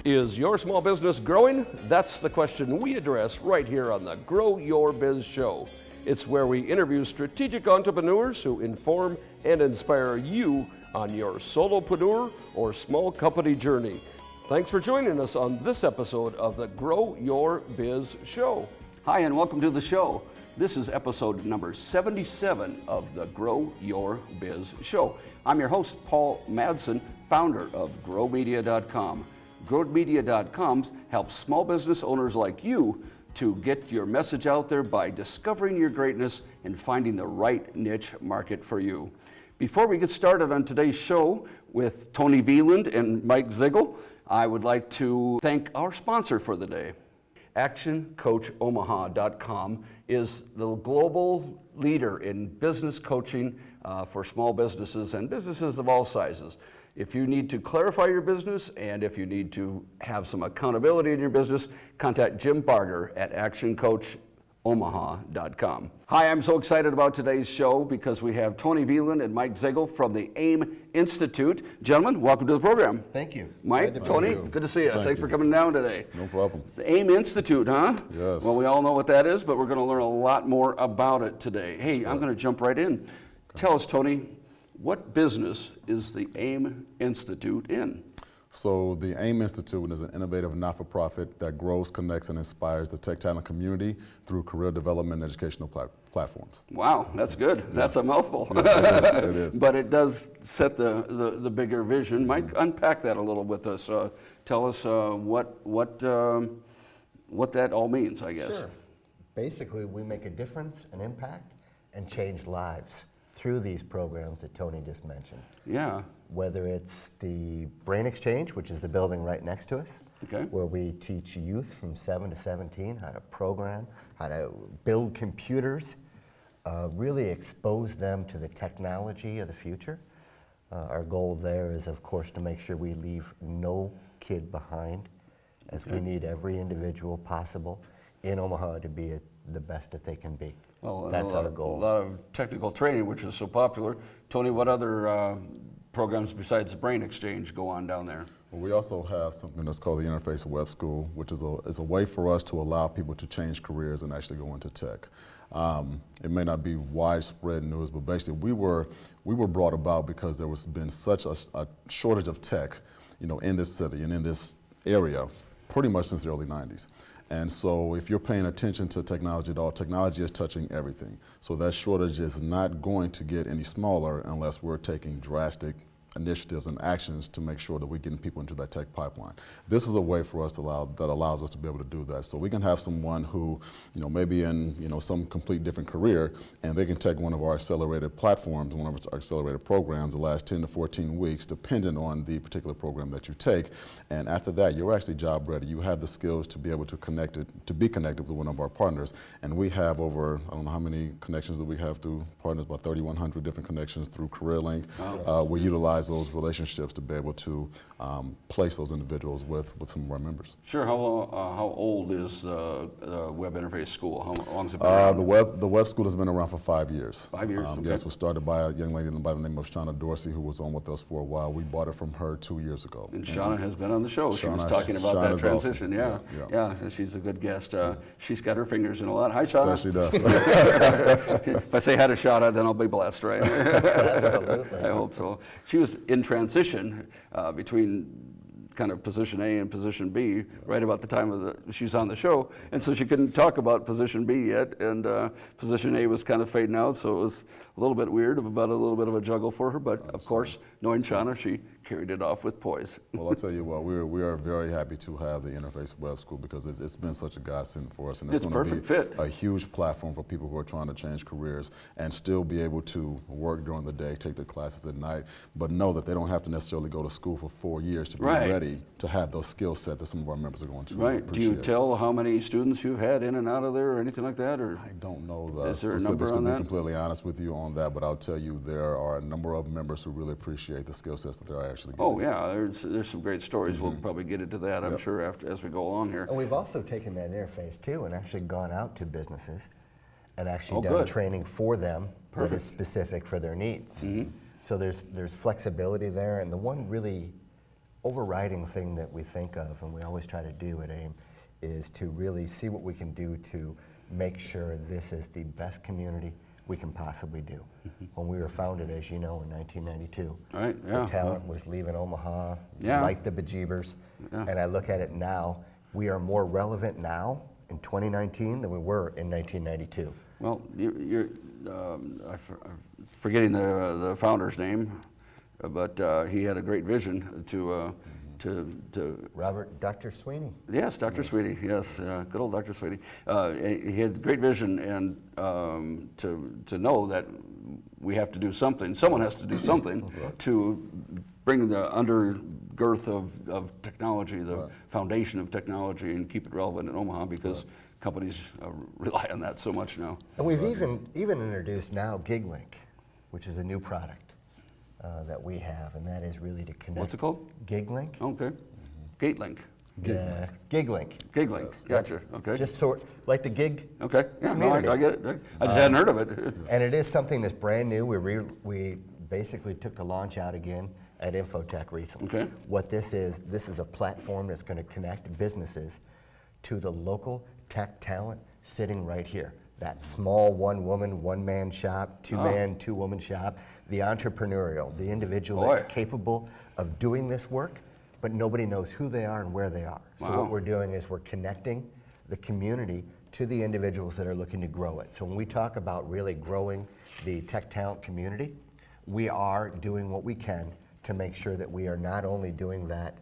Is your small business growing? That's the question we address right here on the Grow Your Biz Show. It's where we interview strategic entrepreneurs who inform and inspire you on your solopreneur or small company journey. Thanks for joining us on this episode of the Grow Your Biz Show. Hi, and welcome to the show. This is episode number 77 of the Grow Your Biz Show. I'm your host, Paul Madsen, founder of GrowMedia.com. GrowMedia.com helps small business owners like you to get your message out there by discovering your greatness and finding the right niche market for you. Before we get started on today's show with Tony Veland and Mike Ziegel, I would like to thank our sponsor for the day. ActionCoachOmaha.com is the global leader in business coaching for small businesses and businesses of all sizes. If you need to clarify your business and if you need to have some accountability in your business, contact Jim Barger at ActionCoachOmaha.com. Hi, I'm so excited about today's show because we have Tony Veland and Mike Ziegel from the AIM Institute. Gentlemen, welcome to the program. Thank you. Mike, Tony, good to see you. Thanks for coming down today. No problem. The AIM Institute, huh? Yes. Well, we all know what that is, but we're going to learn a lot more about it today. Hey, sure. I'm going to jump right in. Okay. Tell us, Tony, what business is the AIM Institute in? So the AIM Institute is an innovative not-for-profit that grows, connects, and inspires the tech talent community through career development and educational platforms. Wow, that's good. Yeah. That's a mouthful. Yeah, it is. But it does set the bigger vision. Mike, unpack that a little with us. Tell us what that all means, I guess. Sure. Basically, we make a difference, an impact, and change lives through these programs that Tony just mentioned. Yeah. Whether it's the Brain Exchange, which is the building right next to us, okay, where we teach youth from 7 to 17 how to program, how to build computers, really expose them to the technology of the future. Our goal there is, of course, to make sure we leave no kid behind, as we need every individual possible in Omaha to be the best that they can be. Well, that's our goal. A lot of technical training, which is so popular. Tony, what other programs besides the Brain Exchange go on down there? Well, we also have something that's called the Interface Web School, which is a way for us to allow people to change careers and actually go into tech. It may not be widespread news, but basically we were brought about because there was been such a shortage of tech, in this city and in this area, pretty much since the early 90s. And so if you're paying attention to technology at all, technology is touching everything. So that shortage is not going to get any smaller unless we're taking drastic initiatives and actions to make sure that we're getting people into that tech pipeline. This is a way for us that allows us to be able to do that. So we can have someone who, maybe in, some complete different career, and they can take one of our accelerated platforms, one of our accelerated programs, the last 10 to 14 weeks, depending on the particular program that you take. And after that, you're actually job ready. You have the skills to be able to be connected with one of our partners. And we have over, I don't know how many connections that we have through partners, about 3,100 different connections through CareerLink. Oh. We utilize those relationships to be able to place those individuals with some of our members. Sure. How old is the Web Interface School? How long has it been around? The web school has been around for 5 years. 5 years? Okay. Yes, it was started by a young lady by the name of Shauna Dorsey, who was on with us for a while. We bought it from her 2 years ago. And Shauna has been on the show. She was talking about that transition. Awesome. Yeah, she's a good guest. She's got her fingers in a lot. Hi, Shauna. Yes, she does. If I say hi to Shauna, then I'll be blessed, right? Absolutely. I hope so. She was in transition between kind of position A and position B right about the time she was on the show, and so she couldn't talk about position B yet, and position A was kind of fading out, so it was a little bit weird, about a little bit of a juggle for her, but of course, knowing Shauna, she carried it off with poise. Well, I'll tell you what, we are very happy to have the Interface Web School because it's been such a godsend for us, and it's going to be a huge platform for people who are trying to change careers and still be able to work during the day, take their classes at night, but know that they don't have to necessarily go to school for 4 years to be ready to have those skill sets that some of our members are going to appreciate. Do you tell how many students you've had in and out of there or anything like that? Or I don't know the is there specifics, a number on to be that? completely honest with you on that, but I'll tell you there are a number of members who really appreciate the skill sets that they're actually getting. Oh yeah, there's some great stories. We'll probably get into that, I'm sure, as we go along here. And we've also taken that interface too and actually gone out to businesses and actually done training for them that is specific for their needs. So there's flexibility there, and the one really overriding thing that we think of, and we always try to do at AIM, is to really see what we can do to make sure this is the best community we can possibly do. When we were founded, as you know, in 1992, Right, the yeah. talent was leaving Omaha, Yeah. like the bejeebers, Yeah. and I look at it now, we are more relevant now in 2019 than we were in 1992. Well, you're I'm forgetting the founder's name, but he had a great vision to Robert, Dr. Sweeney. Yes, Dr. Sweetie. Yes, good old Dr. Sweetie. He had great vision, and to know that we have to do something. Someone has to do something to bring the undergirth of technology, the foundation of technology, and keep it relevant in Omaha, because companies rely on that so much now. And we've even introduced now GigLink, which is a new product that we have, and that is really to connect. What's it called? GigLink. Okay. GateLink. Yeah, GigLink. GigLink. Gotcha. Okay. Just sort like the gig. Okay. Yeah. No, community. I get it. I just hadn't heard of it. And it is something that's brand new. We basically took the launch out again at Infotech recently. Okay. What this is a platform that's going to connect businesses to the local tech talent sitting right here. That small one-woman, one-man shop, two-man, two-woman shop, the entrepreneurial, the individual that's capable of doing this work, but nobody knows who they are and where they are. So what we're doing is we're connecting the community to the individuals that are looking to grow it. So when we talk about really growing the tech talent community, we are doing what we can to make sure that we are not only doing that,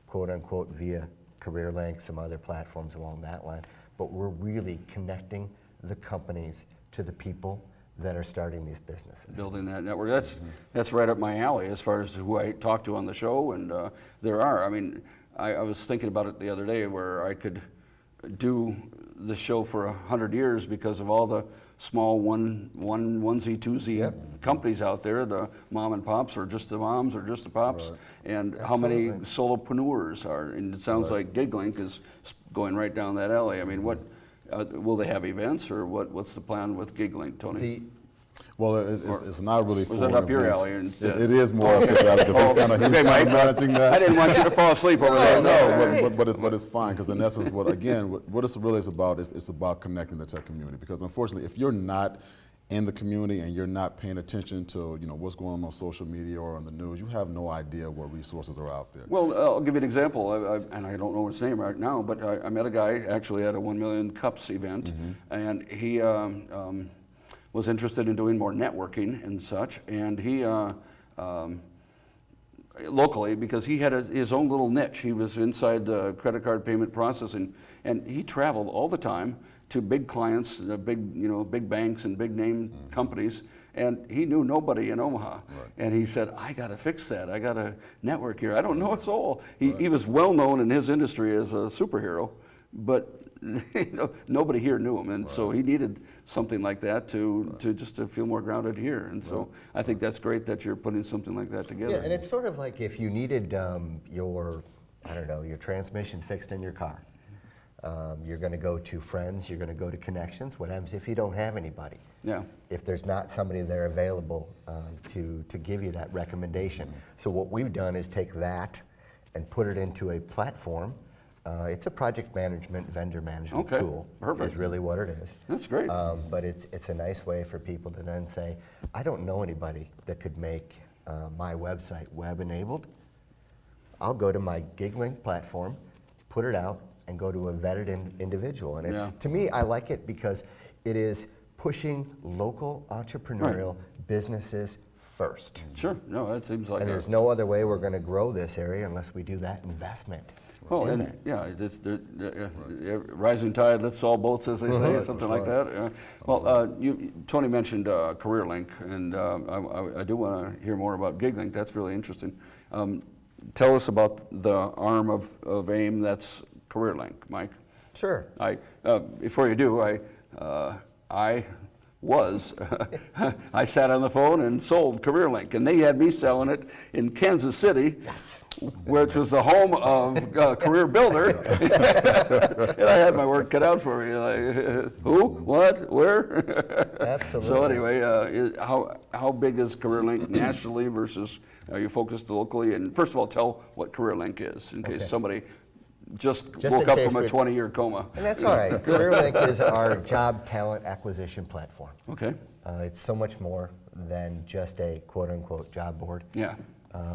quote unquote, via CareerLink, some other platforms along that line, but we're really connecting the companies to the people that are starting these businesses. Building that network. That's right up my alley as far as who I talk to on the show, and there are. I mean, I was thinking about it the other day where I could do the show for 100 years because of all the small onesie, twosie companies out there, the mom and pops, or just the moms, or just the pops, and how many solopreneurs are. And it sounds like GigLink is going right down that alley. I mean, what will they have events, or what's the plan with GigLink, Tony? Well, it's not really for Was that up your events. alley instead? It is more up his alley because he's kind of managing that. I didn't want you to fall asleep over there. No, but it's fine, because in essence, what it's really is about is it's about connecting the tech community. Because unfortunately, if you're not in the community and you're not paying attention to what's going on social media or on the news, you have no idea what resources are out there. Well, I'll give you an example, and I don't know his name right now, but I met a guy actually at a 1 Million Cups event, and he was interested in doing more networking and such, and he locally, because he had his own little niche. He was inside the credit card payment processing, and he traveled all the time to big clients, big banks and big name companies, and he knew nobody in Omaha. And he said, I got to fix that. I got to network here. I don't know a soul. He was well known in his industry as a superhero, but nobody here knew him, and so he needed something like that to just to feel more grounded here. And so I think that's great that you're putting something like that together. Yeah, and it's sort of like if you needed your transmission fixed in your car. You're going to go to friends, you're going to go to connections. What happens if you don't have anybody? Yeah. If there's not somebody there available to give you that recommendation. So what we've done is take that and put it into a platform. It's a project management, vendor management tool. Perfect. Is really what it is. That's great. But it's a nice way for people to then say, I don't know anybody that could make my website web-enabled. I'll go to my GigLink platform, put it out, and go to a vetted individual. And it's to me, I like it because it is pushing local entrepreneurial businesses first. Sure. No, that seems like. And there's no other way we're going to grow this area unless we do that investment. Well, and rising tide lifts all boats, as they say, something like that. Well, Tony mentioned CareerLink, and I do want to hear more about GigLink. That's really interesting. Tell us about the arm of AIM that's CareerLink, Mike. Sure. Before you do, I was, I sat on the phone and sold CareerLink, and they had me selling it in Kansas City, which was the home of Career Builder, and I had my work cut out for me. Like, who, what, where? Absolutely. So anyway, how big is CareerLink nationally versus are you focused locally? And first of all, tell what CareerLink is in case somebody just woke up from a 20-year coma. And that's all right. CareerLink is our job talent acquisition platform. Okay. It's so much more than just a quote-unquote job board. Yeah.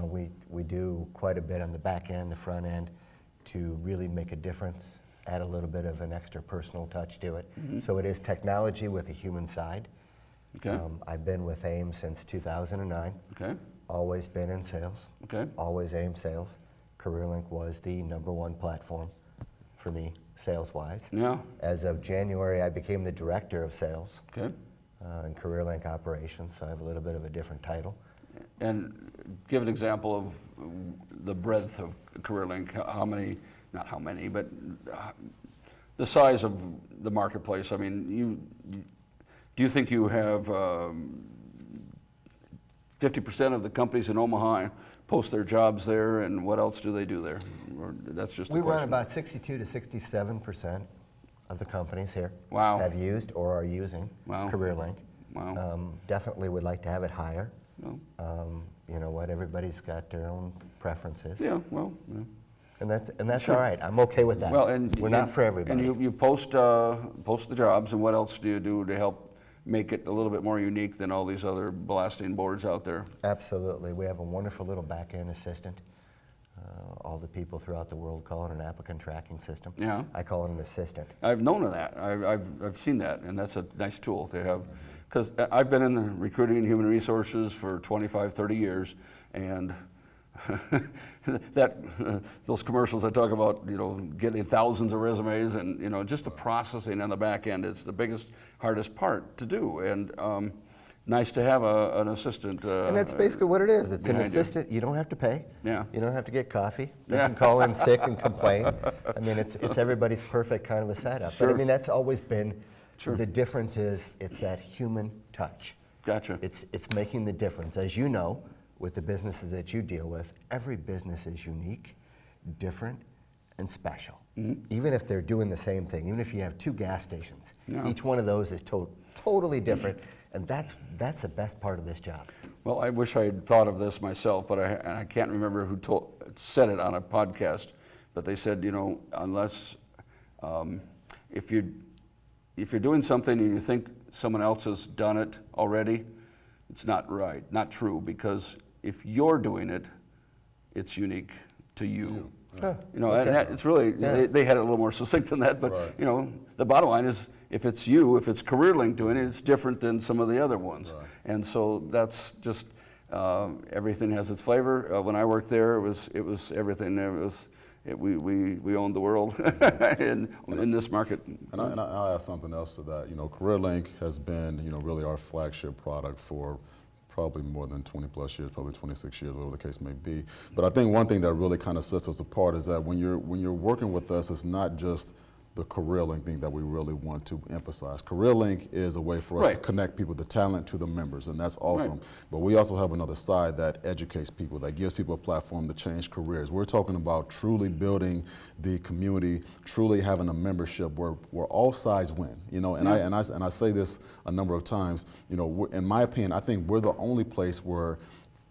We do quite a bit on the back end, the front end, to really make a difference, add a little bit of an extra personal touch to it. So it is technology with a human side. Okay. I've been with AIM since 2009. Okay. Always been in sales. Okay. Always AIM sales. CareerLink was the #1 platform for me, sales-wise. Yeah. As of January, I became the director of sales Okay. in CareerLink operations, so I have a little bit of a different title. And give an example of the breadth of CareerLink. How many, not how many, but the size of the marketplace. I mean, do you think you have 50% of the companies in Omaha post their jobs there, and what else do they do there? Or that's just We a question. run about 62 to 67% of the companies here Wow. have used or are using Wow. CareerLink. Wow. Definitely would like to have it higher. No. You know what? Everybody's got their own preferences, Yeah. Well. Yeah. and that's all right. I'm okay with that. Well, and we're not for everybody. And you post the jobs, and what else do you do to help make it a little bit more unique than all these other blasting boards out there? Absolutely. We have a wonderful little back-end assistant. All the people throughout the world call it an applicant tracking system. Yeah. I call it an assistant. I've known of that. I've seen that, and that's a nice tool to have. Because I've been in the recruiting and human resources for 25, 30 years, and those commercials I talk about, getting thousands of resumes, and just the processing on the back end is the biggest, hardest part to do. And nice to have an assistant. And that's basically what it is. It's an behind you. assistant. You don't have to pay. Yeah. You don't have to get coffee. You Yeah. can call in sick and complain. I mean, it's everybody's perfect kind of a setup. But I Sure. mean, that's always been. Sure. The difference is it's that human touch. Gotcha. It's making the difference. As you know, with the businesses that you deal with, every business is unique, different, and special. Even if they're doing the same thing, even if you have 2 gas stations, Yeah. each one of those is totally different, and that's the best part of this job. Well, I wish I had thought of this myself, but I can't remember who said it on a podcast. But they said, unless if you're doing something and you think someone else has done it already, it's not right, not true, because if you're doing it, it's unique to you. Huh, And okay. it's really, Yeah. they had it a little more succinct than that, but Right. the bottom line is, if it's you, if it's CareerLink doing it, it's different than some of the other ones. Right. And so that's just, everything has its flavor. When I worked there, it was everything. We owned the world in this market. And I'll add something else to that. CareerLink has been, really our flagship product for probably more than 20 plus years, probably 26 years, whatever the case may be. But I think one thing that really kind of sets us apart is that when you're working with us, it's not just the CareerLink thing that we really want to emphasize. CareerLink is a way for us to Right. connect people, the talent to the members, and that's awesome. Right. But we also have another side that educates people, that gives people a platform to change careers. We're talking about truly building the community, truly having a membership where all sides win. And I say this a number of times. In my opinion, I think we're the only place where,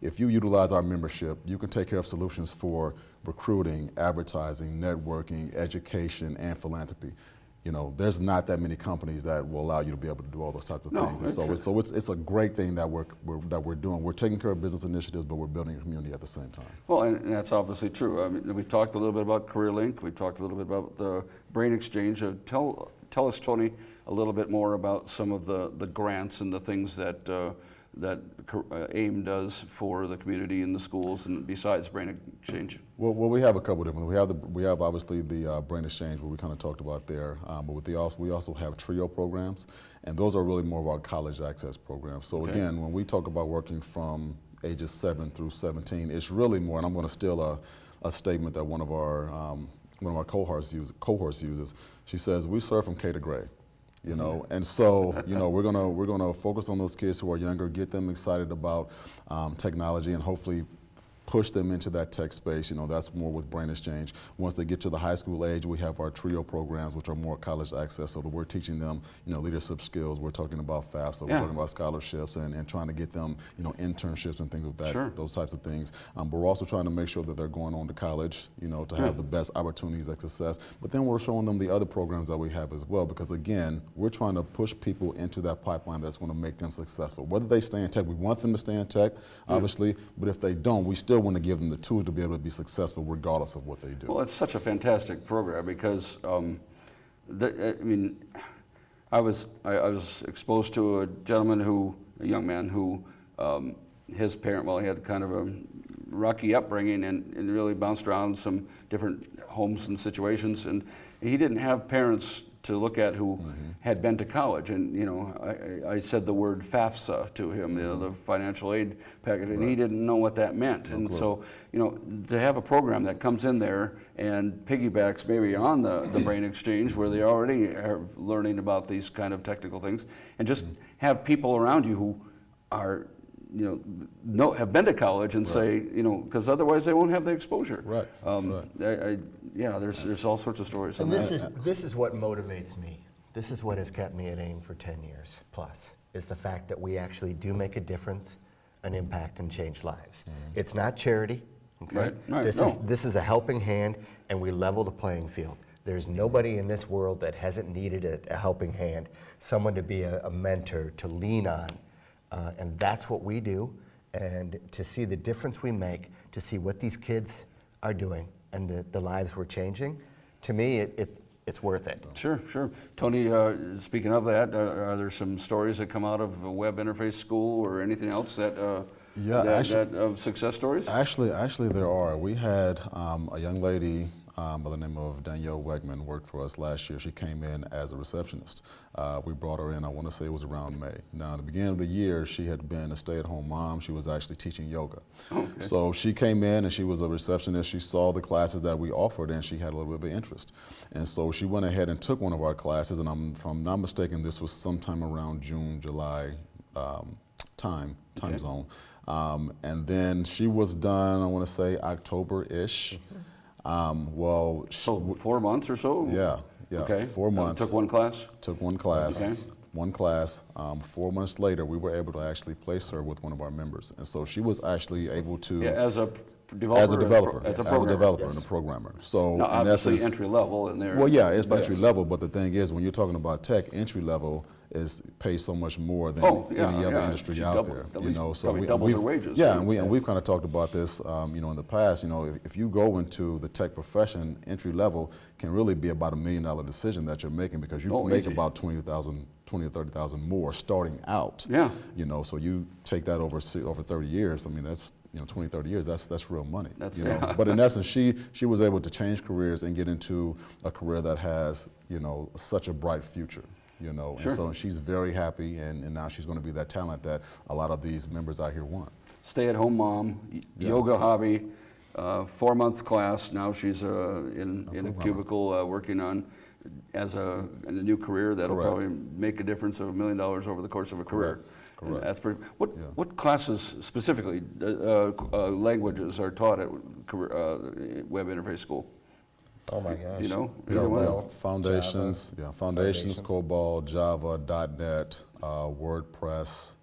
if you utilize our membership, you can take care of solutions for recruiting, advertising, networking, education, and philanthropy. There's not that many companies that will allow you to be able to do all those types of things. And so it's a great thing that we're doing. We're taking care of business initiatives, but we're building a community at the same time. Well, and that's obviously true. I mean, we've talked a little bit about CareerLink. We've talked a little bit about the Brain Exchange. Tell us, Tony, a little bit more about some of the grants and the things that AIM does for the community and the schools, and besides Brain Exchange. Well, we have a couple of different. We have obviously the Brain Exchange, what we kind of talked about there, but we also have TRIO programs, and those are really more of our college access programs. So again, when we talk about working from ages 7 through 17, it's really more. And I'm going to steal a statement that one of our cohorts uses. She says, "We serve from K to grade." you know. And so, you know, we're gonna focus on those kids who are younger, get them excited about technology, and hopefully push them into that tech space. You know, that's more with brain exchange. Once they get to the high school age, we have our TRIO programs, which are more college access, so that we're teaching them, you know, leadership skills. We're talking about FAFSA, we're talking about scholarships, and trying to get them, you know, internships and things like that, Sure. those types of things. But we're also trying to make sure that they're going on to college, you know, to have the best opportunities of success. But then we're showing them the other programs that we have as well, because again, we're trying to push people into that pipeline that's going to make them successful. Whether they stay in tech, we want them to stay in tech, obviously, but if they don't, we still want to give them the tools to be able to be successful regardless of what they do. Well, it's such a fantastic program because, I mean, I was exposed to a gentleman a young man who, his parent, well, he had kind of a rocky upbringing and really bounced around some different homes and situations, and he didn't have parents to look at who had been to college. And, you know, I said the word FAFSA to him, you know, the financial aid package, and he didn't know what that meant. And so, you know, to have a program that comes in there and piggybacks maybe on the brain exchange, where they already are learning about these kind of technical things, and just have people around you who are, you know, have been to college and say, you know, because otherwise they won't have the exposure. Right. Yeah, there's all sorts of stories. And this is what motivates me. This is what has kept me at AIM for 10 years plus, is the fact that we actually do make a difference, an impact, and change lives. It's not charity, okay? Right. This is a helping hand, and we level the playing field. There's nobody in this world that hasn't needed a helping hand, someone to be a mentor, to lean on. And that's what we do. And to see the difference we make, to see what these kids are doing and the lives we're changing, to me, it's worth it. Sure. Tony, speaking of that, are there some stories that come out of a web interface school or anything else that, success stories? Actually, there are. We had a young lady by the name of Danielle Wegman worked for us last year. She came in as a receptionist. We brought her in, I want to say it was around May. Now, at the beginning of the year, she had been a stay-at-home mom. She was actually teaching yoga. Okay. So she came in and she was a receptionist. She saw the classes that we offered and she had a little bit of interest. And so she went ahead and took one of our classes, and if I'm not mistaken, this was sometime around June, July time zone. And then she was done, I want to say October-ish. So 4 months or so? Yeah. Okay. 4 months. Took one class? Took one class. Okay. One class. 4 months later, we were able to actually place her with one of our members, and so she was actually able to. Yeah, as a developer. As a developer and a programmer. So now, obviously in essence, entry level in there. Well, yeah, it's entry level, but the thing is, when you're talking about tech, entry level pays so much more than any other industry out there. You know, so we double their wages. Yeah, and we've kind of talked about this, you know, in the past. You know, if you go into the tech profession, entry level can really be about $1 million decision that you're making, because you can make about $20,000 to $30,000 more starting out. Yeah. You know, so you take that over 30 years. I mean, that's, you know, 20, 30 years, that's real money. That's, you know? But in essence, she was able to change careers and get into a career that has, you know, such a bright future. You know, and so she's very happy, and now she's going to be that talent that a lot of these members out here want. Stay-at-home mom, yoga hobby, 4-month class. Now she's in a cubicle working on in a new career that'll probably make a difference of $1 million over the course of a career. Correct. That's pretty. What classes specifically, languages are taught at web interface school? Oh my gosh. You know, foundations, foundations, COBOL, Java, .NET, WordPress,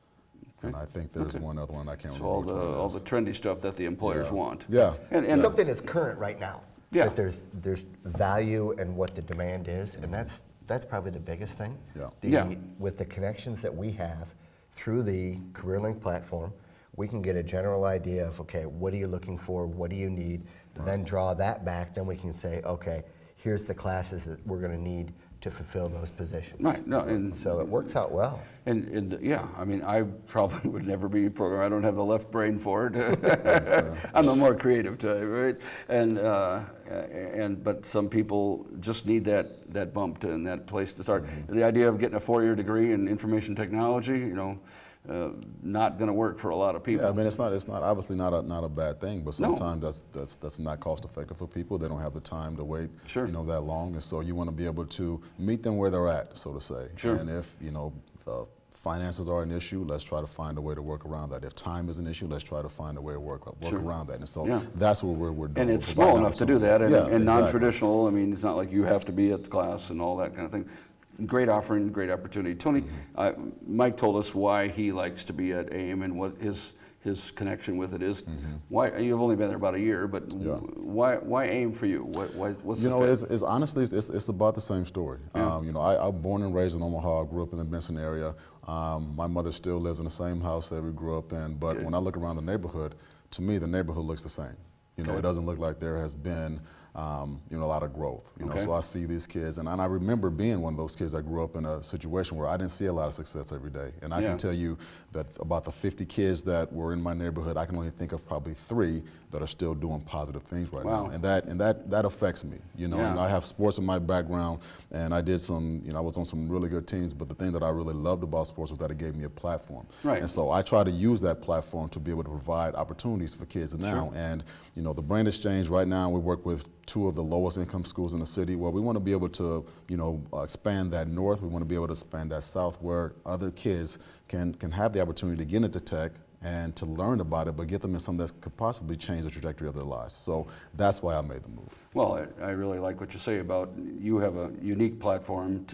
and I think there's one other one I can't remember. So all the trendy stuff that the employers want. Yeah. And something that's current right now. Yeah. That there's value in what the demand is, and that's probably the biggest thing. With the connections that we have through the CareerLink platform, we can get a general idea of, okay, what are you looking for, what do you need, then draw that back, then we can say, okay, here's the classes that we're going to need to fulfill those positions. Right. No, and so it works out well. And yeah, I mean, I probably would never be a programmer. I don't have the left brain for it. I'm a more creative type, right? But some people just need that bump and that place to start. The idea of getting a 4-year degree in information technology, you know, not going to work for a lot of people. Yeah, I mean, it's not obviously not a bad thing, but sometimes that's not cost effective for people. They don't have the time to wait, Sure. that long, and so you want to be able to meet them where they're at, so to say. Sure. And if finances are an issue, let's try to find a way to work around that. If time is an issue, let's try to find a way to work Sure. around that. And so that's what we're doing. And it's small enough to do that, and, exactly. non-traditional. I mean, it's not like you have to be at the class and all that kind of thing. Great offering, great opportunity. Tony, Mike told us why he likes to be at AIM and what his connection with it is. Why you've only been there about a year, but why AIM for you? What's the fit? It's honestly it's about the same story. Yeah. I'm born and raised in Omaha. I grew up in the Benson area. My mother still lives in the same house that we grew up in. But when I look around the neighborhood, to me the neighborhood looks the same. It doesn't look like there has been a lot of growth. So I see these kids, and I remember being one of those kids that grew up in a situation where I didn't see a lot of success every day. And I can tell you that about the 50 kids that were in my neighborhood, I can only think of probably 3 that are still doing positive things right now. And that affects me. And I have sports in my background, and I did I was on some really good teams, but the thing that I really loved about sports was that it gave me a platform. Right. And so I try to use that platform to be able to provide opportunities for kids now. Sure. And the brand exchange right now, we work with 2 of the lowest income schools in the city. Well, we want to be able to, expand that north. We want to be able to expand that south, where other kids can have the opportunity to get into tech and to learn about it, but get them in something that could possibly change the trajectory of their lives. So that's why I made the move. Well, I really like what you say about you have a unique platform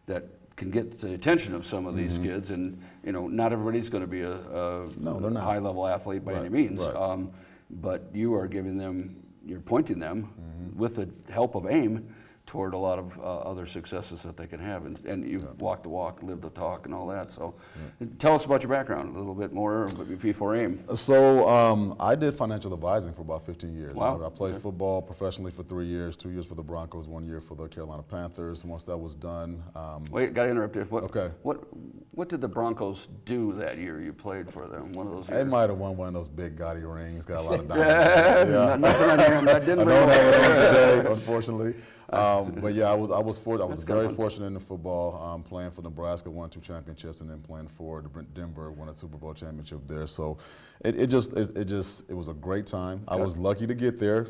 that can get the attention of some of these kids, and not everybody's going to be a high-level athlete by any means. Right. But you are giving them, you're pointing them with the help of AIM toward a lot of other successes that they can have, and you've walked the walk, lived the talk, and all that. So, tell us about your background a little bit more before AIM. So I did financial advising for about 15 years. Wow. I played football professionally for 3 years, 2 years for the Broncos, 1 year for the Carolina Panthers. Once that was done, Wait, got to interrupt you. Okay. What did the Broncos do that year you played for them? One of those years? they might have won one of those big gaudy rings. Got a lot of diamonds. Nothing on him. That didn't I bring don't have it it today, unfortunately. But yeah, I was very fortunate in the football, playing for Nebraska, won 2 championships, and then playing for Denver, won a Super Bowl championship there. So it was a great time. I was lucky to get there.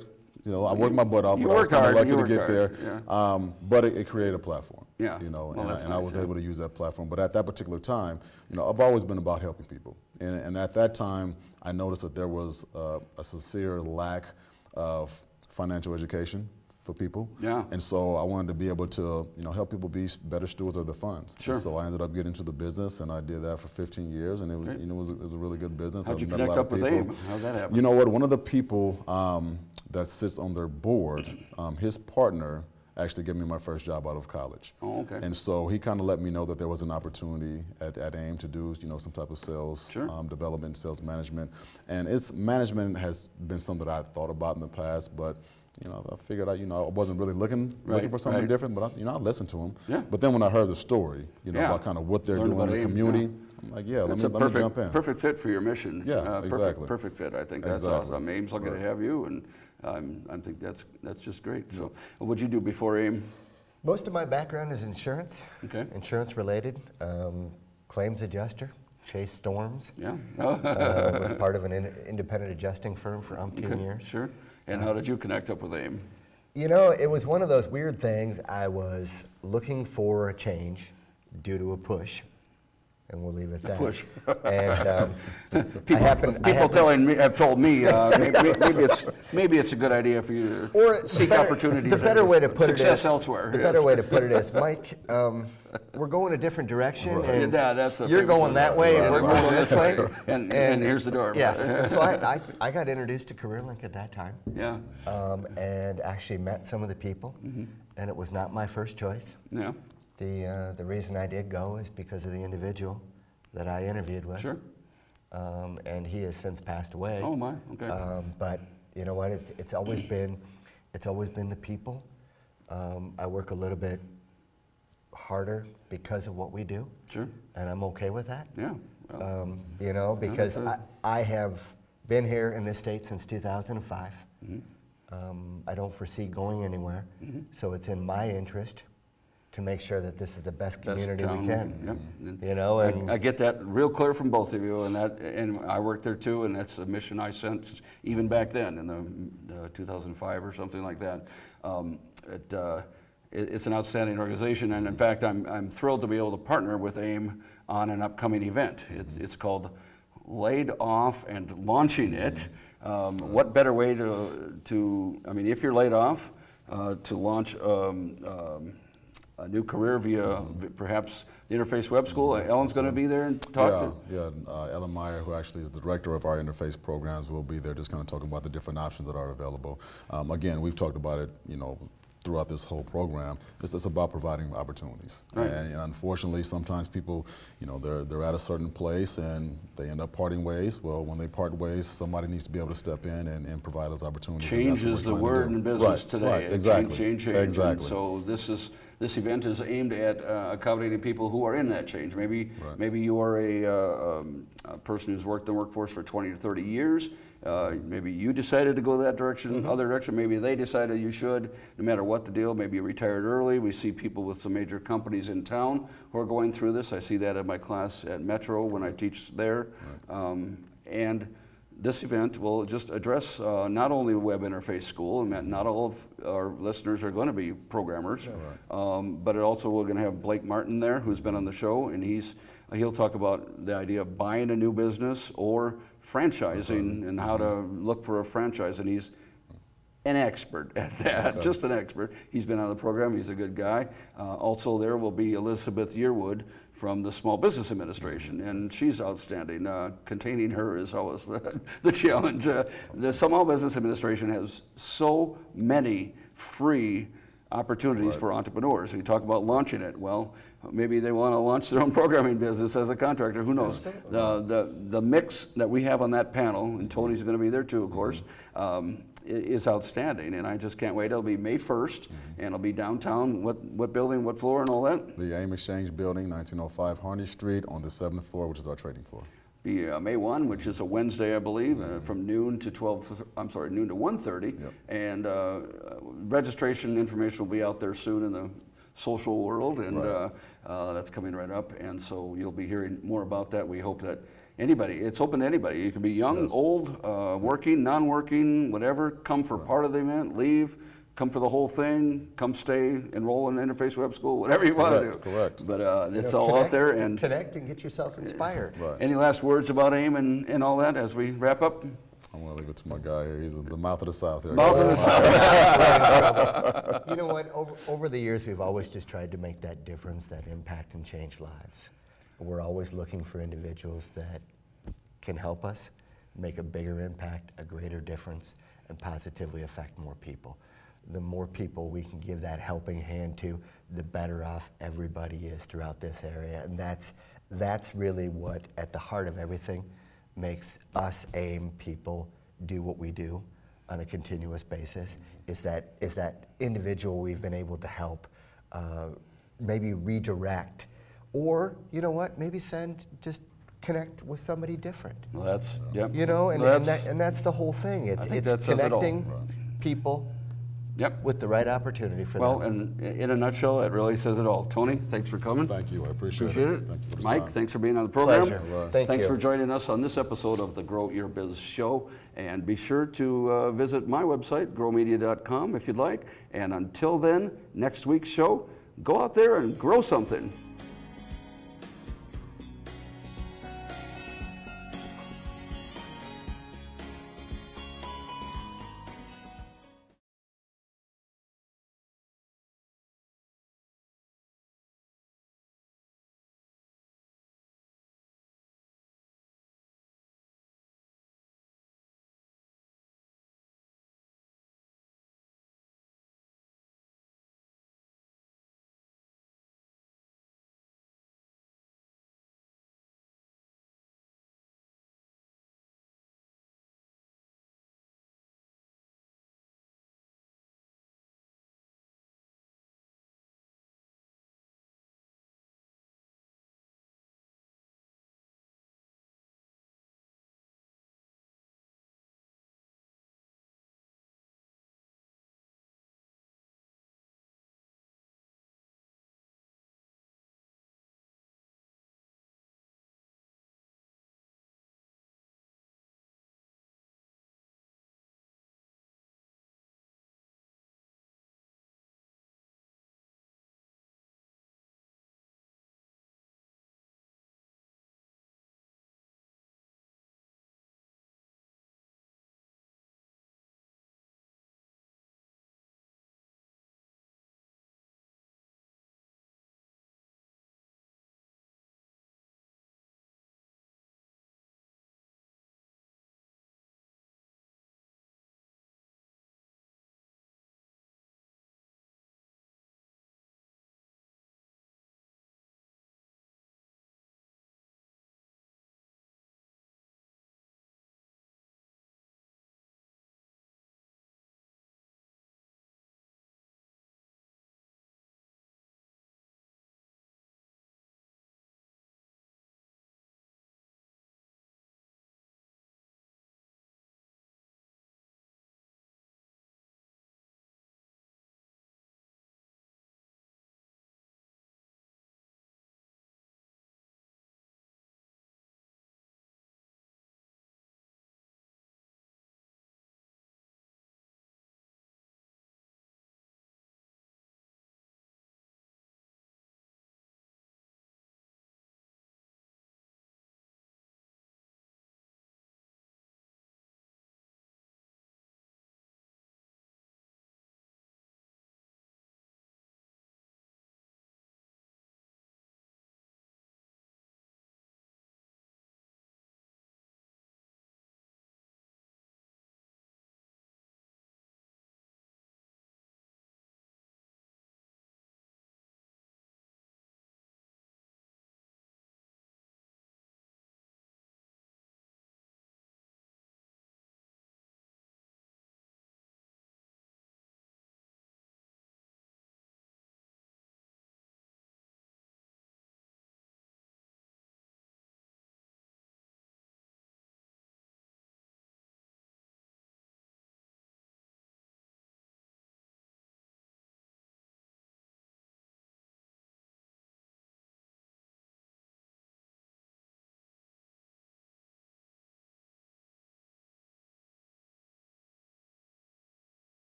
I worked my butt off, but I was kind of lucky to get there. Yeah. But it created a platform. Yeah. And Well, I was able to use that platform. But at that particular time, I've always been about helping people. And at that time, I noticed that there was a sincere lack of financial education for people. Yeah. And so I wanted to be able to, help people be better stewards of their funds. Sure. And so I ended up getting into the business, and I did that for 15 years, and it was, it was a really good business. How'd you met a connect lot of up with people. AIM? How'd that happen? You know what? One of the people that sits on their board, his partner actually gave me my first job out of college. Oh, okay. And so he kind of let me know that there was an opportunity at AIM to do, some type of sales development, sales management. And management has been something that I thought about in the past, but I figured out, I wasn't really looking for something different, but I listened to them. Yeah. But then when I heard the story, about kind of what they're doing in the community, I'm like, let me jump in. Perfect fit for your mission. Yeah, exactly. Perfect fit. I think that's awesome. AIM's lucky to have you, and I think that's just great. So, what'd you do before AIM? Most of my background is insurance. Okay. Insurance related. Claims adjuster. Chase storms. Yeah. Was part of an independent adjusting firm for umpteen years. Sure. And how did you connect up with AIM? It was one of those weird things. I was looking for a change due to a push, and we'll leave it at that. Push. And People have told me maybe it's a good idea for you to seek opportunities. The better way to put success it is elsewhere. The better way to put it is, Mike, we're going a different direction, and you're going that way, and we're going this way. And here's the door. Yes. And so I got introduced to CareerLink at that time. Yeah. And actually met some of the people, and it was not my first choice. Yeah. The reason I did go is because of the individual that I interviewed with. Sure. And he has since passed away. Oh my. Okay. But you know what? It's always been the people. I work a little bit harder because of what we do. Sure. And I'm okay with that. Yeah. Because I have been here in this state since 2005. I don't foresee going anywhere. So it's in my interest to make sure that this is the best community town, we can. yep. You know, and I get that real clear from both of you, and I worked there too, and that's a mission I sensed even back then in the 2005 or something like that. It's an outstanding organization, and in fact, I'm thrilled to be able to partner with AIM on an upcoming event. It's called Laid Off and Launching It. What better way to I mean, if you're laid off, to launch a new career via perhaps the Interface Web School. Ellen's going to be there and talk Ellen Meyer, who actually is the director of our interface programs, will be there just kind of talking about the different options that are available. Again, we've talked about it, throughout this whole program. It's about providing opportunities. Right. And unfortunately, sometimes people, they're at a certain place and they end up parting ways. Well, when they part ways, somebody needs to be able to step in and provide those opportunities. Change is the word in business today. Right, exactly. Change. Exactly. And so this event is aimed at accommodating people who are in that change. Maybe you are a person who's worked in the workforce for 20 to 30 years. Maybe you decided to go that direction, other direction. Maybe they decided you should, no matter what the deal. Maybe you retired early. We see people with some major companies in town who are going through this. I see that in my class at Metro when I teach there. And this event will just address not only Web Interface School, and not all of our listeners are going to be programmers, but also we're going to have Blake Martin there, who's been on the show, and he'll talk about the idea of buying a new business or franchising and how to look for a franchise, and he's an expert at that, just an expert. He's been on the program, he's a good guy. Also there will be Elizabeth Yearwood from the Small Business Administration, and she's outstanding. Containing her is always the challenge. The Small Business Administration has so many free opportunities for entrepreneurs. We talk about launching it. Well, maybe they want to launch their own programming business as a contractor. Who knows? The mix that we have on that panel, and Tony's going to be there too, of course, is outstanding, and I just can't wait. It'll be May 1st, and it'll be downtown. What building, what floor, and all that? The AIM Exchange Building, 1905 Harney Street, on the 7th floor, which is our trading floor. Be May 1, which is a Wednesday, I believe, from noon to 1:30, and registration information will be out there soon in the social world, and that's coming right up, and so you'll be hearing more about that. We hope that it's open to anybody. You can be young, old, working, non-working, whatever. Come for part of the event, leave. Come for the whole thing. Come stay, enroll in Interface Web School, whatever you want to do. Correct. But it's all out there. And connect and get yourself inspired. Any last words about AIM and all that as we wrap up? I'm going to leave it to my guy here. He's the mouth of the South here. Mouth of the South. You know what? Over the years, we've always just tried to make that difference, that impact, and change lives. We're always looking for individuals that can help us make a bigger impact, a greater difference, and positively affect more people. The more people we can give that helping hand to, the better off everybody is throughout this area. And that's really what, at the heart of everything, makes us AIM people do what we do on a continuous basis, is that individual we've been able to help, maybe redirect, or, you know what, maybe just connect with somebody different. Well, that's, yep. You know, and that's the whole thing. It's connecting people with the right opportunity for them. Well, and in a nutshell, it really says it all. Tony, thanks for coming. Thank you. I appreciate it. Thank you for the Mike, time. thanks for being on the program. Pleasure. Thanks for joining us on this episode of the Grow Your Biz Show. And be sure to visit my website, growmedia.com, if you'd like. And until then, next week's show, go out there and grow something.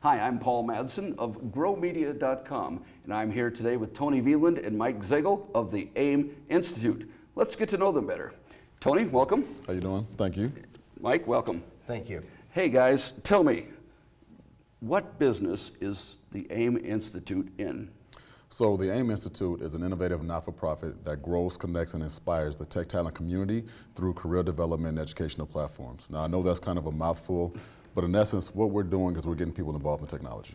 Hi, I'm Paul Madsen of growmedia.com, and I'm here today with Tony Veland and Mike Zegel of the AIM Institute. Let's get to know them better. Tony, welcome. How you doing? Thank you. Mike, welcome. Thank you. Hey guys, tell me, what business is the AIM Institute in? So the AIM Institute is an innovative not-for-profit that grows, connects, and inspires the tech talent community through career development and educational platforms. Now I know that's kind of a mouthful, but in essence what we're doing is we're getting people involved in technology.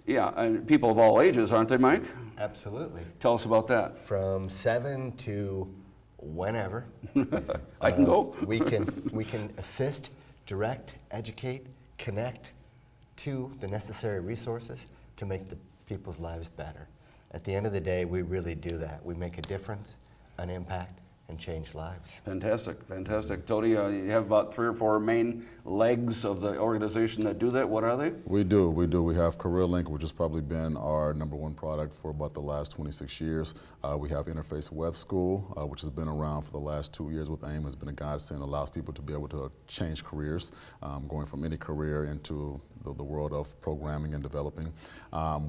Yeah, and people of all ages, aren't they, Mike? Absolutely. Tell us about that. From 7 to whenever. I can go. We can assist, direct, educate, connect to the necessary resources to make the people's lives better. At the end of the day, we really do that. We make a difference, an impact, and change lives. Fantastic, fantastic. Tony, you have about 3 or 4 main legs of the organization that do that. What are they? We do. We have CareerLink, which has probably been our #1 product for about the last 26 years. We have Interface Web School, which has been around for the last 2 years with AIM. Has been a godsend, allows people to be able to change careers, going from any career into the world of programming and developing.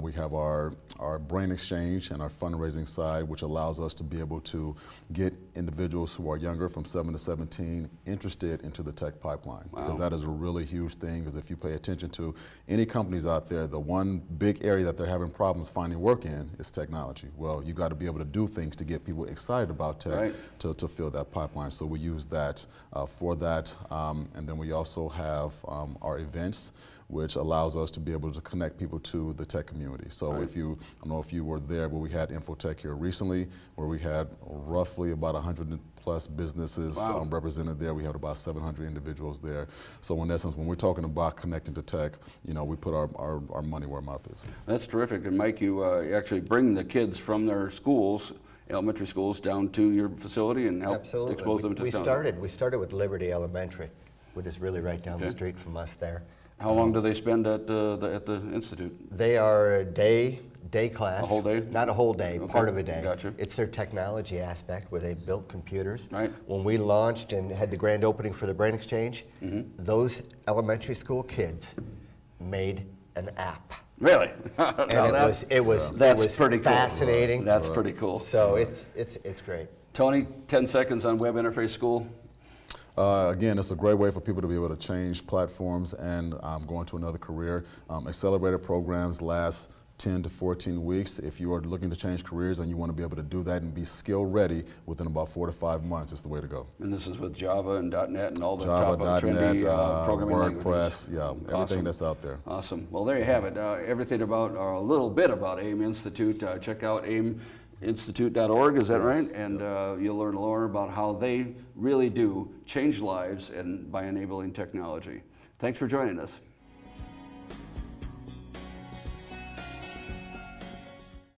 We have our Brain Exchange and our fundraising side, which allows us to be able to get individuals who are younger, from 7 to 17, interested into the tech pipeline. Wow. Because that is a really huge thing, because if you pay attention to any companies out there, the one big area that they're having problems finding work in is technology. Well, you got to be able to do things to get people excited about tech, right, to fill that pipeline. So we use that for that. And then we also have our events, which allows us to be able to connect people to the tech community. So right, if you, I don't know if you were there, but we had Infotech here recently, where we had roughly about 100+ businesses wow, represented there. We had about 700 individuals there. So in essence, when we're talking about connecting to tech, you know, we put our money where our mouth is. That's terrific. And Mike, you actually bring the kids from their schools, elementary schools, down to your facility and help expose them to technology. We started with Liberty Elementary, which is really right down the street from us there. How long do they spend at the Institute? They are a day class. A whole day? Not a whole day, Okay. part of a day. Gotcha. It's their technology aspect where they built computers. Right. When we launched and had the grand opening for the Brain Exchange, those elementary school kids made an app. Really? And it was pretty fascinating. Cool. That's pretty cool. So it's great. Tony, 10 seconds on Web Interface School. Again, it's a great way for people to be able to change platforms and go into another career. Accelerated programs last 10 to 14 weeks. If you are looking to change careers and you want to be able to do that and be skill ready within about 4 to 5 months, is the way to go. And this is with Java and .NET and all the Java, top trendy programming WordPress, languages. yeah, everything Awesome. that's out there. Awesome. Well, there you have it. Everything about, or a little bit about AIM Institute. Check out aiminstitute.org, is that right? And you'll learn more about how they really do change lives and by enabling technology. Thanks for joining us.